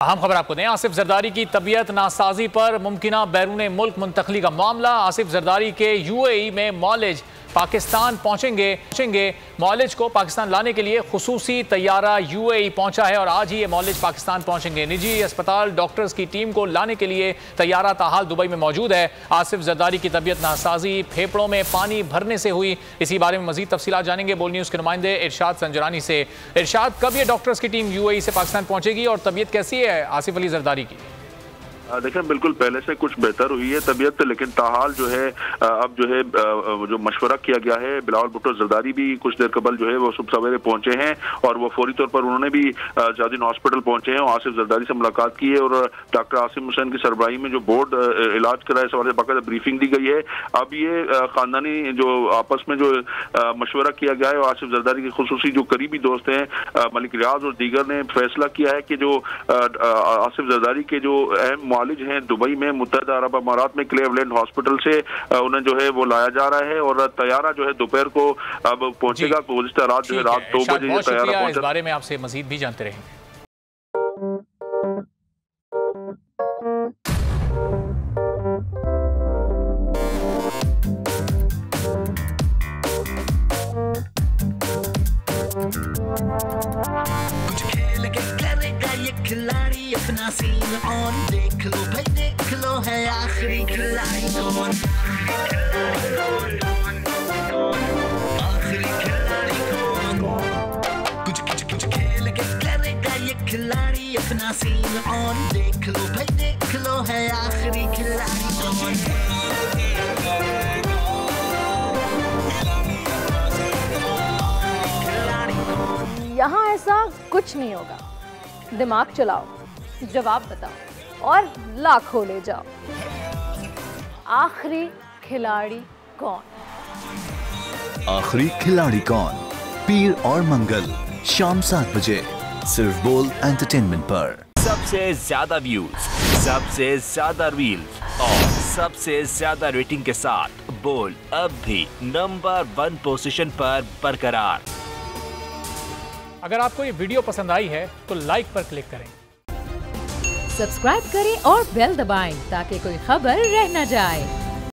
अहम खबर आपको दें, आसिफ जरदारी की तबीयत नासाजी पर मुमकिना बैरून मुल्क मुंतकली का मामला। आसिफ जरदारी के यूएई में मौलिज पाकिस्तान पहुंचेंगे। मौलिज को पाकिस्तान लाने के लिए खुसूसी तैयारा यूएई पहुंचा है और आज ही ये मौलिज पाकिस्तान पहुंचेंगे। निजी अस्पताल डॉक्टर्स की टीम को लाने के लिए तैयारा ताहाल दुबई में मौजूद है। आसिफ जरदारी की तबीयत नासाजी फेफड़ों में पानी भरने से हुई। इसी बारे में मजीद तफसीलात जानेंगे बोल न्यूज़ के नुमाइंदे इरशाद संजरानी से। इरशाद, कब ये डॉक्टर्स की टीम यूएई से पाकिस्तान पहुंचेगी और तबीयत कैसी है आसिफ अली जरदारी की? देखिए, बिल्कुल पहले से कुछ बेहतर हुई है तबीयत, लेकिन ताहाल जो है अब जो है जो मशवरा किया गया है, बिलावल भुट्टो जरदारी भी कुछ देर कबल जो है वो सुबह सवेरे पहुंचे हैं और वो फौरी तौर पर उन्होंने भी जादिन हॉस्पिटल पहुंचे हैं और आसिफ जरदारी से मुलाकात की है और डॉक्टर आसिम हुसैन की सरबराही में जो बोर्ड इलाज करा है, सवाल बाकायदा ब्रीफिंग दी गई है। अब ये खानदानी जो आपस में जो मशवरा किया गया है और आसिफ जरदारी के खुसूसी जो करीबी दोस्त हैं मलिक रियाज और दीगर ने फैसला किया है कि जो आसिफ जरदारी के जो अहम मालिज हैं दुबई में मुत्तहिदा अरब अमारात में क्लेवलैंड हॉस्पिटल से उन्हें जो है वो लाया जा रहा है और तैयारा जो है दोपहर को अब पहुंचेगा। गुज़िश्ता रात जो है रात 2 बजे ये तैयारा पहुंचा। इस बारे में आपसे मजीद भी जानते रहेंगे। खिलाड़ी अपना सीन ऑन, देख लो भाई देख लो है आखिरी खिलाड़ी कौन, आखिरी खिलाड़ी कौन, कुछ खेल के करेगा ये खिलाड़ी अपना सीन ऑन, देख लो भाई देख लो है आखिरी खिलाड़ी कौन। यहाँ ऐसा कुछ नहीं होगा, दिमाग चलाओ, जवाब बताओ और लाखों ले जाओ। आखिरी खिलाड़ी कौन? आखिरी खिलाड़ी कौन, पीर और मंगल शाम 7 बजे सिर्फ बोल एंटरटेनमेंट पर। सबसे ज्यादा व्यूज, सबसे ज्यादा रील्स और सबसे ज्यादा रेटिंग के साथ बोल अब भी नंबर 1 पोजीशन पर बरकरार। अगर आपको ये वीडियो पसंद आई है तो लाइक पर क्लिक करें, सब्सक्राइब करें और बेल दबाएं ताकि कोई खबर रह न जाए।